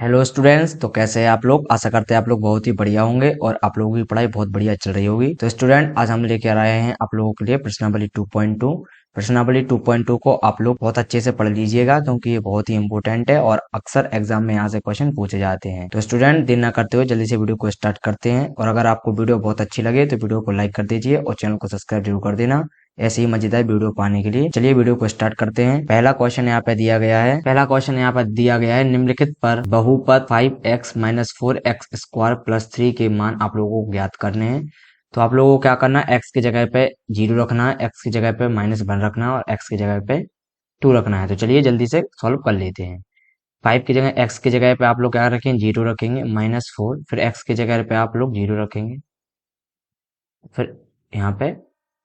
Hello students. तो कैसे हैं आप लोग? आशा करते हैं आप लोग बहुत ही बढ़िया होंगे और आप लोगों की पढ़ाई बहुत बढ़िया चल रही होगी। तो स्टूडेंट, आज हम लेके आ रहे हैं आप लोगों के लिए प्रश्नावली 2.2। प्रश्नावली 2.2 को आप लोग बहुत अच्छे से पढ़ लीजिएगा क्योंकि ये बहुत ही इंपॉर्टेंट है और अक्सर एग्जाम में यहाँ से क्वेश्चन पूछे जाते हैं। तो स्टूडेंट, देर ना करते हुए जल्दी से वीडियो को स्टार्ट करते हैं। और अगर आपको वीडियो बहुत अच्छी लगे तो वीडियो को लाइक कर दीजिए और चैनल को सब्सक्राइब जरूर कर देना ऐसे ही मजेदार वीडियो पाने के लिए। चलिए वीडियो को स्टार्ट करते हैं। पहला क्वेश्चन यहाँ पे दिया गया है। निम्नलिखित पर बहुपद 5x minus 4x square plus 3 के मान आप लोगों को ज्ञात करने हैं। तो आप लोगों को क्या करना है, x की जगह पे 0 रखना है, x की जगह पे -1 रखना है और x की जगह पे 2 रखना है। तो चलिए जल्दी से सॉल्व कर लेते हैं। 5 की जगह x की जगह पे आप लोग क्या रखेंगे, 0 रखेंगे, -4, फिर x की जगह पे आप लोग 0 रखेंगे, फिर यहाँ पे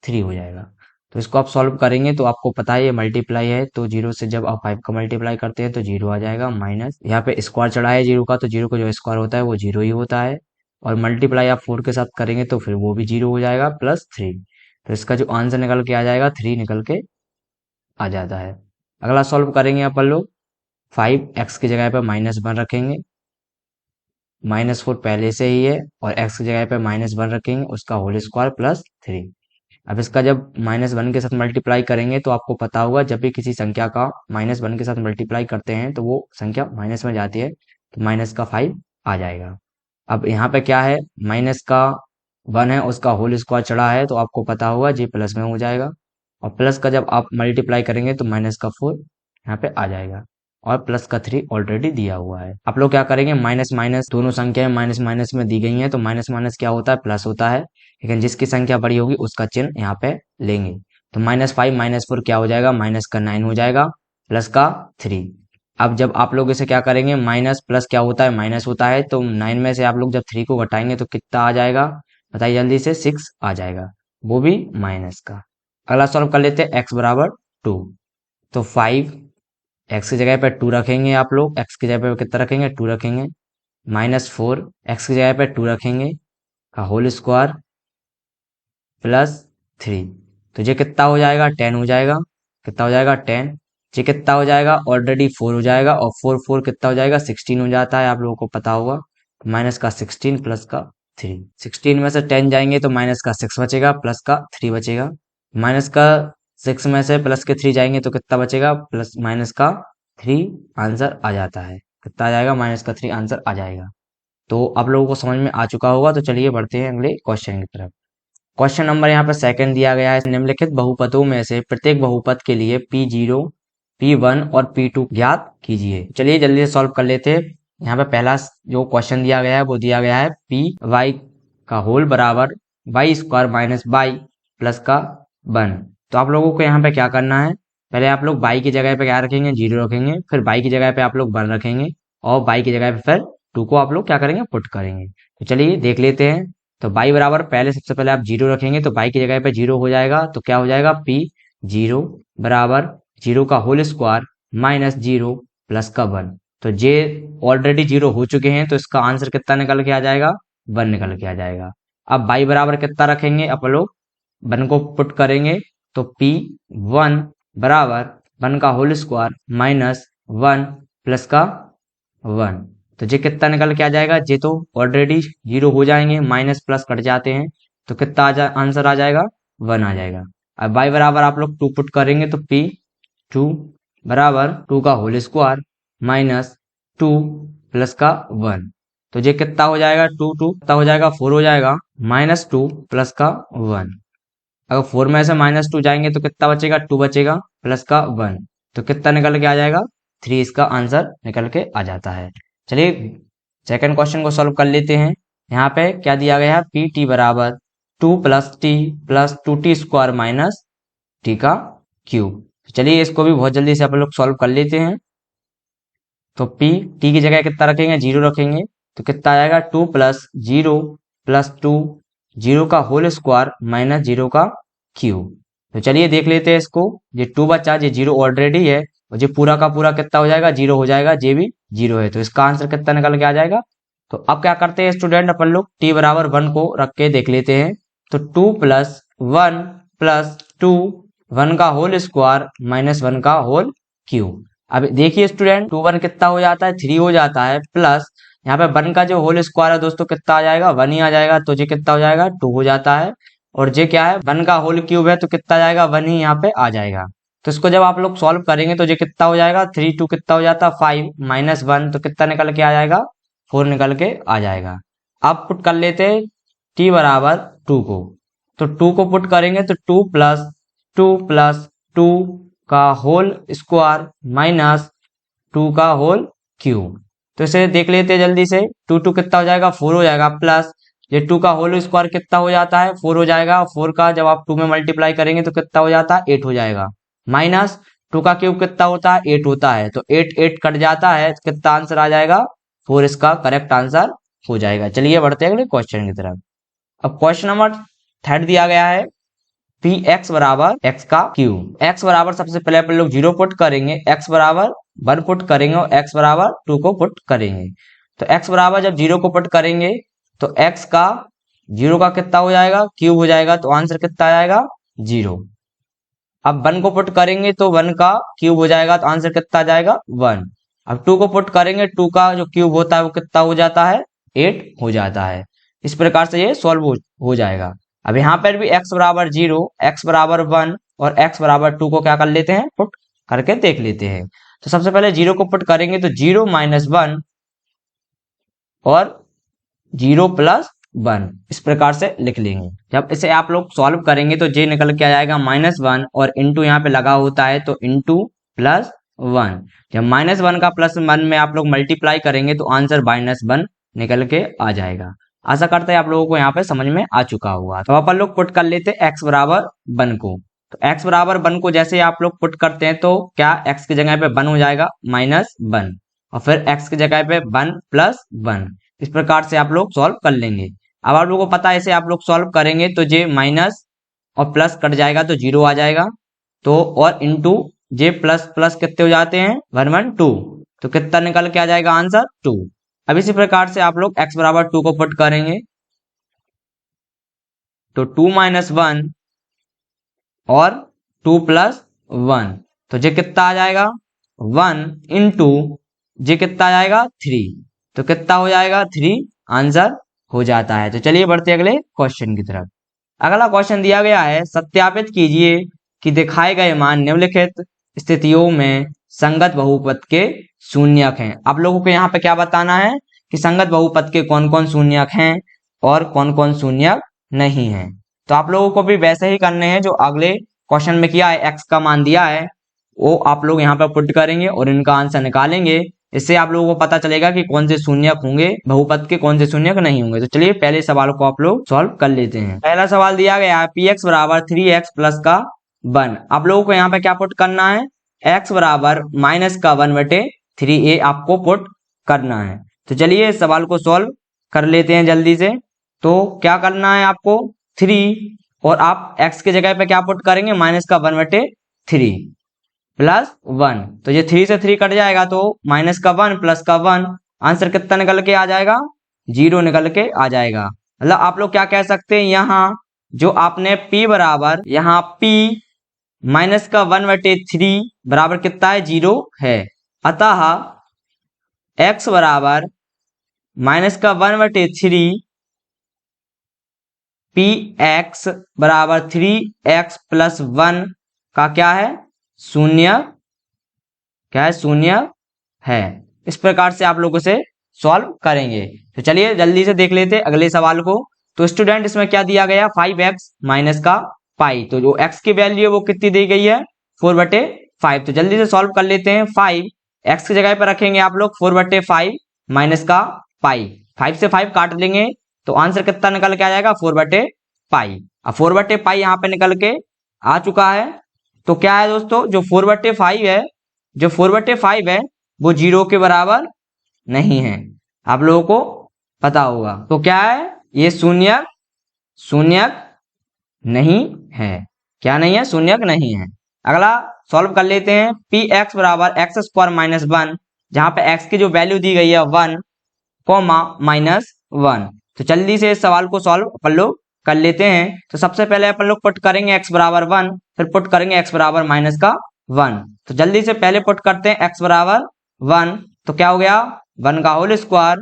3 हो जाएगा। तो इसको आप सॉल्व करेंगे तो आपको पता है ये मल्टीप्लाई है, तो 0 से जब आप 5 का मल्टीप्लाई करते हैं तो 0 आ जाएगा, माइनस यहाँ पे स्क्वायर चढ़ा है 0 का, तो 0 का जो स्क्वायर होता है वो 0 ही होता है। और मल्टीप्लाई आप 4 के साथ करेंगे तो फिर वो भी 0 हो जाएगा, प्लस 3। तो इसका जो आंसर निकल के आ जाएगा 3 निकल के आ जाता है। अगला सॉल्व करेंगे अपन लोग। 5x की जगह पे -1 रखेंगे, -4 पहले से ही है, और x की जगह पे -1 रखेंगे, उसका होल स्क्वायर प्लस 3। अब इसका जब -1 के साथ मल्टीप्लाई करेंगे तो आपको पता होगा जब भी किसी संख्या का -1 के साथ मल्टीप्लाई करते हैं तो वो संख्या माइनस में जाती है, तो माइनस का 5 आ जाएगा। अब यहाँ पे क्या है, माइनस का 1 है, उसका होल स्क्वायर चढ़ा है, तो आपको पता होगा ये प्लस में हो जाएगा। और प्लस का जब आप मल्टीप्लाई करेंगे तो माइनस का 4 यहाँ पे आ जाएगा, और प्लस का 3 ऑलरेडी दिया हुआ है। आप लोग क्या करेंगे, माइनस माइनस दोनों संख्याएं माइनस माइनस में दी गई हैं, तो माइनस माइनस क्या होता है, प्लस होता है, लेकिन जिसकी संख्या बड़ी होगी उसका चिन्ह यहाँ पे लेंगे। तो -5 -4 क्या हो जाएगा, माइनस का 9 हो जाएगा, प्लस का 3। अब जब आप लोग इसे क्या करेंगे, माइनस प्लस क्या होता है, माइनस होता है, तो 9 में से आप लोग जब 3 को घटाएंगे तो कितना आ जाएगा, बताइए जल्दी से, 6 आ जाएगा, वो भी माइनस का। अगला सॉल्व कर लेते हैं, x बराबर 2। तो 5 x की जगह पे 2 रखेंगे, आप लोग x की जगह पे कितना रखेंगे, 2 रखेंगे, -4 x की जगह पे 2 रखेंगे का होल स्क्वायर प्लस 3। तो ये कितना हो जाएगा, 10 हो जाएगा। कितना हो जाएगा, 10। ये कितना हो जाएगा, ऑलरेडी 4 हो जाएगा, और 4 4 कितना हो जाएगा, 16 हो जाता है, आप लोगों को पता होगा। माइनस का 16 प्लस का 3, 16 में से 10 जाएंगे तो माइनस का 6 बचेगा, प्लस का 3 बचेगा। माइनस का 6 में से प्लस के 3 जाएंगे तो कितना बचेगा, प्लस माइनस का 3 आंसर आ जाता है। कितना आ जाएगा, माइनस का 3 आंसर आ जाएगा। तो आप लोगों को समझ में आ चुका होगा। तो चलिए बढ़ते हैं अगले क्वेश्चन की तरफ। क्वेश्चन नंबर यहाँ पर सेकंड दिया गया है, निम्नलिखित बहुपदों में से प्रत्येक बहुपद के लिए P0, P1 और P2 ज्ञात कीजिए। चलिए जल्दी से सॉल्व कर लेते हैं। यहाँ पे पहला जो क्वेश्चन दिया गया है वो दिया गया है Py का होल बराबर y square minus y plus का 1। तो आप लोगों को यहाँ पे क्या करना है, पहले आप लोग y की जगह पे क्या रखेंगे, 0 रखेंगे, फिर y की जगह पे आप लोग 1 रखेंगे, और y की जगह पे फिर 2 को आप लोग क्या करेंगे, पुट करेंगे। तो चलिए देख लेते हैं। तो y बराबर पहले सबसे पहले आप 0 रखेंगे, तो y की जगह पे 0 हो जाएगा, तो क्या हो जाएगा, P0 बराबर 0 का होल स्क्वायर माइनस 0 प्लस का 1। तो ये ऑलरेडी 0 हो चुके हैं, तो इसका आंसर कितना निकल के आ जाएगा, 1 निकल के आ जाएगा। अब y बराबर कितना रखेंगे, अपन लोग 1 को पुट करेंगे, तो P1 बराबर 1 का होल स्क्वायर माइनस 1 प्लस का 1। तो ये कितना निकल के आ जाएगा, ये तो ऑलरेडी 0 हो जाएंगे, माइनस प्लस कट जाते हैं, तो कितना आंसर आ जाएगा, 1 आ जाएगा। अब y बराबर आप लोग 2 पुट करेंगे, तो P2 बराबर 2 का होल स्क्वायर माइनस 2 प्लस का 1। तो ये कितना हो जाएगा, 2 2 कितना हो जाएगा, 4 हो जाएगा, -2 प्लस का 1। अगर 4 में से -2 जाएंगे तो कितना बचेगा, 2 बचेगा, प्लस का 1। तो कितना निकल के आ जाएगा, 3 इसका आंसर निकल के आ जाता है। चलिए सेकंड क्वेश्चन को सॉल्व कर लेते हैं। यहाँ पे क्या दिया गया है, पी टी बराबर 2 plus T plus 2t square minus T का क्यूब। चलिए इसको भी बहुत जल्दी से आप लोग सॉल्व कर लेते हैं। तो पी टी की जगह कितना रखेंगे, 0 रखेंगे, तो कितना आएगा, 2 प्लस 0 प्लस 2, 0 का होल स्क्वायर माइनस 0 का क्यूब। तो चलिए देख लेते हैं इसको। ये 2 बचा, ये 0 ऑलरेडी है, और ये पूरा का पूरा कितना हो जाएगा, 0 हो जाएगा, ये भी 0 है, तो इसका आंसर कितना निकल के आ जाएगा। तो अब क्या करते हैं स्टूडेंट, अपन लोग t बराबर 1 को रख के देख लेते हैं। तो 2 प्लस 1 प्लस 2, 1 का होल स्क्वायर माइनस 1 का होल क्यूब। अब देखिए स्टूडेंट, 2 1 कितना हो जाता है, 3 हो जाता है, प्लस यहाँ पे 1 का जो होल स्क्वायर है दोस्तों कितना आ जाएगा, 1 ही आ जाएगा, तो ये कितना हो जाएगा, 2 हो जाता है। और ये क्या है, 1 का होल क्यूब है, तो कितना आ जाएगा, 1 ही यहाँ पे आ जाएगा। तो इसको जब आप लोग सॉल्व करेंगे तो ये कितना हो जाएगा, 3 2 कितना हो जाता है, 5 माइनस 1, तो कितना निकल के आ जाएगा, 4 निकल के आ जाएगा। अब पुट कर लेते हैं t बराबर 2 को, तो 2 को पुट करेंगे तो 2 प्लस 2 का होल स्क्वायर माइनस 2 का होल क्यूब। तो इसे देख लेते हैं जल्दी से, 2 2 कितना हो जाएगा, 4 हो जाएगा, प्लस ये 2 का होल स्क्वायर कितना हो जाता है, 4 हो जाएगा, 4 का जब आप 2 में मल्टीप्लाई करेंगे तो कितना हो जाता है, 8 हो जाएगा, माइनस 2 का क्यूब कितना होता है, 8 होता है, तो 8 8 कट जाता है, कितना आंसर आ जाएगा, 4 इसका करेक्ट आंसर हो जाएगा। चलिए बढ़ते हैं अगले क्वेश्चन की तरफ। अब क्वेश्चन नंबर 3 दिया गया है, पी एक्स बराबर एक्स का क्यूब। एक्स बराबर सबसे पहले अपन लोग 0 पुट करेंगे, एक्स बराबर 1 पुट करेंगे और एक्स बराबर 2 को पुट करेंगे। तो एक्स बराबर जब 0 को पुट करेंगे तो एक्स का 0 का कितना हो जाएगा, क्यूब हो जाएगा, तो आंसर कितना आ जाएगा, 0। अब 1 को पुट करेंगे तो 1 का क्यूब हो जाएगा, तो आंसर कितना आ जाएगा, 1। अब 2 को पुट करेंगे, 2 का जो क्यूब होता है वो कितना हो जाता है, 8 हो जाता है। इस प्रकार से ये सॉल्व हो जाएगा। अब यहाँ पर भी x बराबर 0, x बराबर 1 और x बराबर 2 को क्या कर लेते हैं, पुट करके देख लेते हैं। तो सबसे पहले 0 को पुट करेंगे तो 0 माइनस 1 और 0 प्लस 1, इस प्रकार से लिख लेंगे। जब इसे आप लोग सॉल्व करेंगे तो j निकल के आ जाएगा -1 और इंटू यहाँ पे लगा होता है तो इंटू प्लस 1। जब -1 का प्लस 1 में आप लोग मल्टीप्लाई करेंगे तो आंसर -1 निकल के आ जाएगा। आशा करते हैं आप लोगों को यहाँ पे समझ में आ चुका होगा। तो अपन लोग पुट कर लेते हैं x बराबर 1 को। तो x बराबर 1 को जैसे आप लोग पुट करते हैं तो क्या x की जगह पे 1 हो जाएगा -1 और फिर x की जगह पे 1 प्लस 1, इस प्रकार से आप लोग सॉल्व कर लेंगे। अब आप लोगों को पता है इसे आप लोग सॉल्व करेंगे तो जे माइनस और प्लस कट जाएगा तो 0 आ जाएगा, तो और इंटू जे प्लस प्लस कितने हो जाते हैं, 1 1 2, तो कितना निकल के आ जाएगा आंसर, 2। अब इसी प्रकार से आप लोग x बराबर 2 को पुट करेंगे तो 2 माइनस 1 और 2 प्लस 1, तो ये कितना आ जाएगा, 1 इंटू ये कितना आ जाएगा, 3, तो कितना हो जाएगा, 3 आंसर हो जाता है। तो चलिए बढ़ते अगले क्वेश्चन की तरफ। अगला क्वेश्चन दिया गया है, सत्यापित कीजिए कि दिखाए गए मान निम्नलिखित स्थितियों में संगत बहुपद के शून्यक हैं। आप लोगों को यहाँ पे क्या बताना है कि संगत बहुपद के कौन कौन शून्यक हैं और कौन कौन शून्यक नहीं है। तो आप लोगों को भी वैसे ही करने हैं जो अगले क्वेश्चन में किया है, x का मान दिया है वो आप लोग यहाँ पर पुट करेंगे और इनका आंसर निकालेंगे। इससे आप लोगों को पता चलेगा कि कौन से शून्यक होंगे बहुपद के, कौन से शून्यक नहीं होंगे। तो चलिए पहले सवाल को आप लोग सॉल्व कर लेते हैं। पहला सवाल दिया गया है px बराबर 3x प्लस का 1। आप लोगों को यहाँ पे क्या पुट करना है, x बराबर माइनस का 1/3 आपको पुट करना है। तो चलिए इस सवाल को सॉल्व कर लेते हैं जल्दी से। तो क्या करना है आपको, 3 और आप x की जगह पे क्या पुट करेंगे, माइनस का 1/3 प्लस 1, तो ये 3 से 3 कट जाएगा तो माइनस का 1 प्लस का 1, आंसर कितना निकल के आ जाएगा, 0 निकल के आ जाएगा। मतलब आप लोग क्या कह सकते हैं, यहाँ जो आपने p बराबर, यहाँ p माइनस का 1/3 बराबर कितना है, 0 है। अतः x बराबर माइनस का 1/3 px बराबर 3x प्लस 1 का क्या है, शून्य, क्या है, शून्य है। इस प्रकार से आप लोग उसे सॉल्व करेंगे। तो चलिए जल्दी से देख लेते हैं अगले सवाल को। तो स्टूडेंट इसमें क्या दिया गया, 5x माइनस का पाई, तो जो x की वैल्यू है वो कितनी दी गई है, 4/5। तो जल्दी से सॉल्व कर लेते हैं। 5 x की जगह पर रखेंगे आप लोग 4/5 माइनस का पाई, 5 से 5 काट लेंगे तो आंसर कितना निकल के आ जाएगा, 4/5। अब 4/5 यहाँ पे निकल के आ चुका है। तो क्या है दोस्तों, जो 4/5 है, जो 4/5 है वो 0 के बराबर नहीं है, आप लोगों को पता होगा। तो क्या है, ये शून्यक, शून्यक नहीं है। क्या नहीं है, शून्यक नहीं है। अगला सॉल्व कर लेते हैं। px बराबर x² माइनस 1, जहां पे x की जो वैल्यू दी गई है 1, -1। तो जल्दी से इस सवाल को सॉल्व अपन लोग कर लेते हैं। तो सबसे पहले अपन लोग पुट करेंगे x बराबर 1, फिर पुट करेंगे x बराबर माइनस का 1। तो जल्दी से पहले पुट करते हैं x बराबर 1, तो क्या हो गया 1 का होल स्क्वायर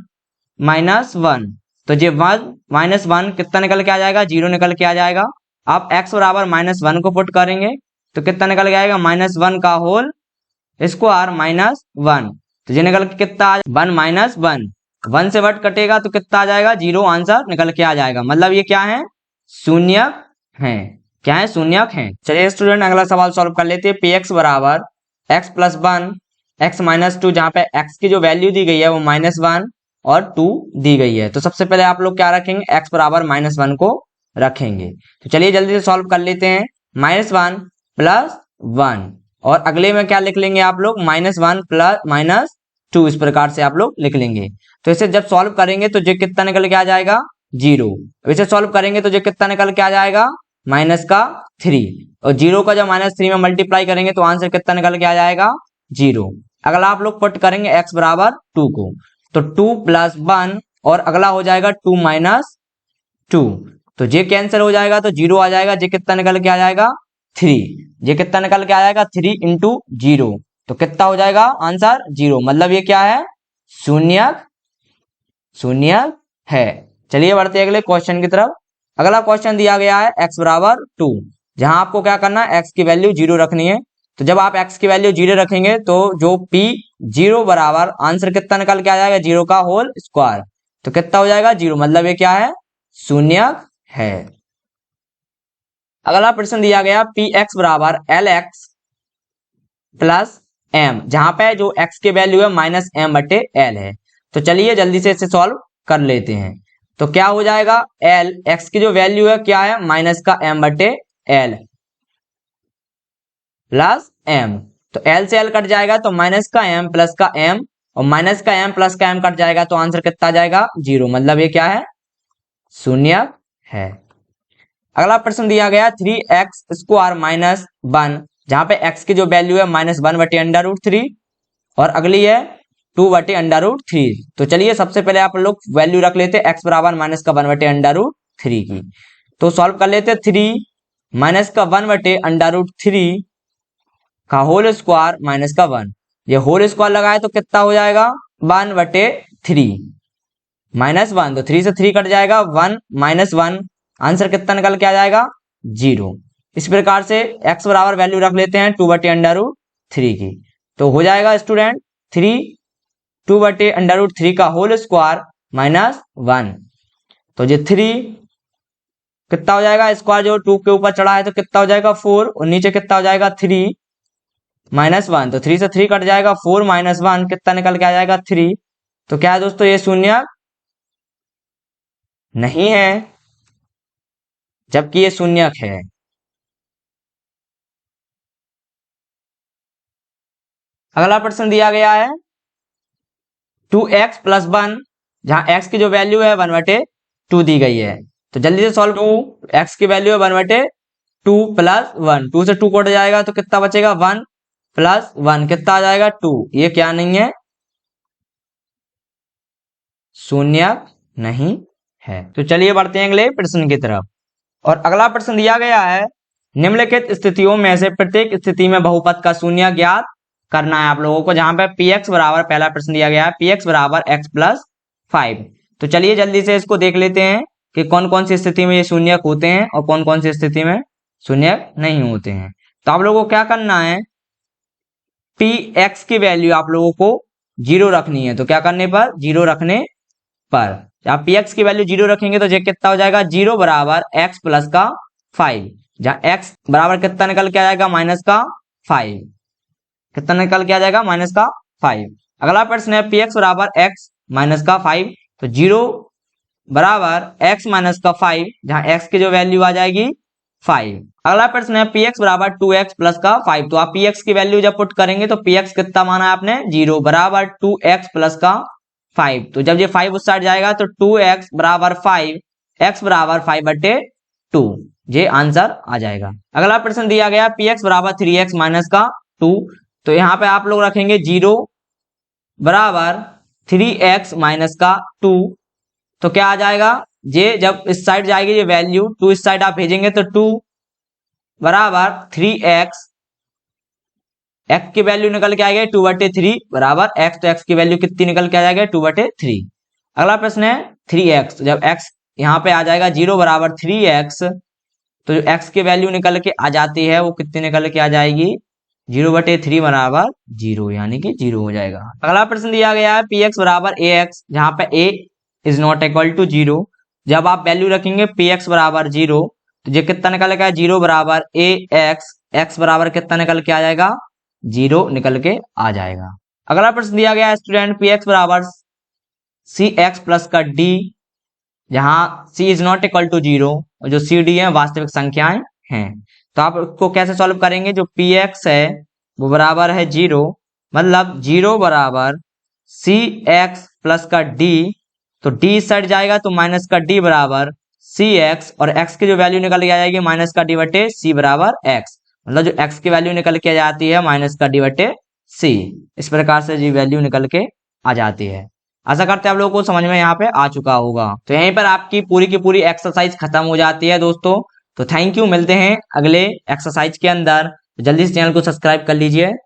माइनस 1। तो ये 1 माइनस 1 कितना निकल के आ जाएगा, 0 निकल के आ जाएगा। आप x बराबर माइनस 1 को पुट करेंगे तो कितना निकल के आएगा, माइनस 1 का होल स्क्वायर माइनस 1। तो ये निकल के कितना आ जाएगा, 1 माइनस 1, 1 से 1 कटेगा तो कितना आ जाएगा, 0 आंसर निकल के आ जाएगा। मतलब ये क्या है, शून्यक है। क्या है, शून्यक है। चलिए स्टूडेंट अगला सवाल सॉल्व कर लेते हैं। पी एक्स बराबर एक्स प्लस 1 एक्स माइनस 2, जहाँ पे x की जो वैल्यू दी गई है वो -1 और 2 दी गई है। तो सबसे पहले आप लोग क्या रखेंगे, x बराबर -1 को रखेंगे। तो चलिए जल्दी से सॉल्व कर लेते हैं। -1 प्लस 1 और अगले में क्या लिख लेंगे आप लोग, -1 प्लस -2, इस प्रकार से आप लोग लिख लेंगे। तो इसे जब सॉल्व करेंगे तो जो कितना निकल के आ जाएगा, 0। इसे सॉल्व करेंगे तो जो कितना निकल के आ जाएगा, -3। और 0 का जब -3 में मल्टीप्लाई करेंगे तो आंसर कितना निकल के आ जाएगा, 0। अगला आप लोग पुट करेंगे x बराबर 2 को, तो 2 प्लस 1 और अगला हो जाएगा 2 माइनस 2। तो ये कैंसिल हो जाएगा तो 0 आ जाएगा। ये कितना निकल के आ जाएगा, 3। ये कितना निकल के आ जाएगा, 3 इंटू 0। तो कितना हो जाएगा आंसर, 0। मतलब ये क्या है, शून्यक, शून्यक है। चलिए बढ़ते हैं अगले क्वेश्चन की तरफ। अगला क्वेश्चन दिया गया है x बराबर 2, जहां आपको क्या करना है, x की वैल्यू 0 रखनी है। तो जब आप x की वैल्यू 0 रखेंगे तो जो p 0 बराबर आंसर कितना निकल के आ जाएगा, 0 का होल स्क्वायर। तो कितना हो जाएगा, 0। मतलब ये क्या है, शून्यक है। अगला प्रश्न दिया गया पी एक्स बराबर एल एक्स प्लस एम, जहां पे जो x की वैल्यू है -m/l है। तो चलिए जल्दी से इसे सॉल्व कर लेते हैं। तो क्या हो जाएगा, l x की जो वैल्यू है क्या है, -m/l प्लस m। तो l से l कट जाएगा तो -m प्लस m, और -m प्लस m कट जाएगा तो आंसर कितना आ जाएगा, 0। मतलब ये क्या है, शून्यक है। अगला प्रश्न दिया गया 3x² -1, जहां पे x की जो वैल्यू है -1/√3 और अगली है 2/√3। तो चलिए सबसे पहले आप लोग वैल्यू रख लेते हैं x बराबर -1/√3 की। तो सॉल्व कर लेते हैं। 3 -1/√3 का होल स्क्वायर -1, ये होल स्क्वायर लगाए तो कितना हो जाएगा, 1/3 -1। तो 3 से 3 कट जाएगा, 1 -1 आंसर कितना निकल के आ जाएगा, 0। इस प्रकार से x बराबर वैल्यू रख लेते हैं 2/√3 की। तो हो जाएगा स्टूडेंट 3 2/√3 का होल स्क्वायर -1। तो ये 3 कितना हो जाएगा, स्क्वायर जो 2 के ऊपर चढ़ा है तो कितना हो जाएगा, 4, और नीचे कितना हो जाएगा, 3 -1। तो 3 से 3 कट जाएगा, 4 -1 कितना निकल के आ जाएगा, 3। तो क्या है दोस्तों, ये शून्य नहीं है, जबकि ये शून्यक है। अगला प्रश्न दिया गया है 2x प्लस 1, जहां x की जो वैल्यू है 1/2 दी गई है। तो जल्दी से सॉल्व। 2x की वैल्यू है 1/2 प्लस 1, 2 से 2 कट जाएगा तो कितना बचेगा, 1 प्लस 1 कितना आ जाएगा, 2। ये क्या नहीं है, शून्यक नहीं है। तो चलिए बढ़ते हैं अगले प्रश्न की तरफ। और अगला प्रश्न दिया गया है निम्नलिखित स्थितियों में से प्रत्येक स्थिति में बहुपद का शून्य ज्ञात करना है आप लोगों को, जहां पे पी एक्स बराबर, पहला प्रश्न दिया गया है पी एक्स बराबर x प्लस 5। तो चलिए जल्दी से इसको देख लेते हैं कि कौन कौन सी स्थिति में ये शून्यक होते हैं और कौन कौन सी स्थिति में शून्यक नहीं होते हैं। तो आप लोगों को क्या करना है, पी एक्स की वैल्यू आप लोगों को 0 रखनी है। तो क्या करने पर, 0 रखने पर आप पी एक्स की वैल्यू 0 रखेंगे तो ये कितना हो जाएगा, 0 बराबर x प्लस का 5, जहां x बराबर कितना निकल के आ जाएगा, -5। कितना निकल के आ जाएगा, -5। अगला प्रश्न है पी एक्स बराबर x -5। तो 0 बराबर x -5, जहां x की जो वैल्यू आ जाएगी 5। अगला प्रश्न है पी एक्स बराबर 2x प्लस का 5। तो आप पी एक्स की वैल्यू जब पुट करेंगे तो पी एक्स कितना माना है आपने, 0 बराबर 2x प्लस का 5। तो जब ये 5 उस साइड जाएगा तो 2x बराबर 5, x बराबर 5/2, ये आंसर आ जाएगा। अगला प्रश्न दिया गया पी एक्स बराबर 3x माइनस का 2। तो यहाँ पे आप लोग रखेंगे 0 बराबर 3x माइनस का 2। तो क्या आ जाएगा, ये जब इस साइड जाएगी ये वैल्यू 2 इस साइड आप भेजेंगे तो 2 बराबर 3x एक्स की वैल्यू निकल के आ गई 2/3 बराबर एक्स, तो एक्स की वैल्यू कितनी निकल के आ जाएगी 2/3। अगला प्रश्न है 3x, जब x यहाँ पे आ जाएगा 0 बराबर 3x, तो जो x की वैल्यू निकल के आ जाती है वो कितनी निकल के आ जाएगी 0/3 बराबर 0, यानी कि 0 हो जाएगा। अगला प्रश्न दिया गया है px बराबर ax, जहां पे a is not equal to 0। जब आप वैल्यू रखेंगे px बराबर 0, तो ये कितना निकल के 0 बराबर ax, x बराबर कितना निकल के आ जाएगा 0 निकल के आ जाएगा। अगला प्रश्न दिया गया है स्टूडेंट px बराबर cx प्लस का d, जहां c is not equal to 0 और जो सी डी है वास्तविक संख्याएं हैं। तो आप इसको कैसे सॉल्व करेंगे, जो px है वो बराबर है 0, मतलब 0 बराबर cx प्लस का d, तो d इस साइड जाएगा तो माइनस का d बराबर cx, और x की जो वैल्यू निकल के आ जाएगी माइनस का d बटे c बराबर x, मतलब जो x की वैल्यू निकल के आ जाती है माइनस का d बटे c। इस प्रकार से जी वैल्यू निकल के आ जाती है। आशा करते हैं आप लोगों को समझ में यहाँ पे आ चुका होगा। तो यहीं पर आपकी पूरी की पूरी एक्सरसाइज खत्म हो जाती है दोस्तों। तो थैंक यू, मिलते हैं अगले एक्सरसाइज के अंदर। जल्दी से चैनल को सब्सक्राइब कर लीजिए।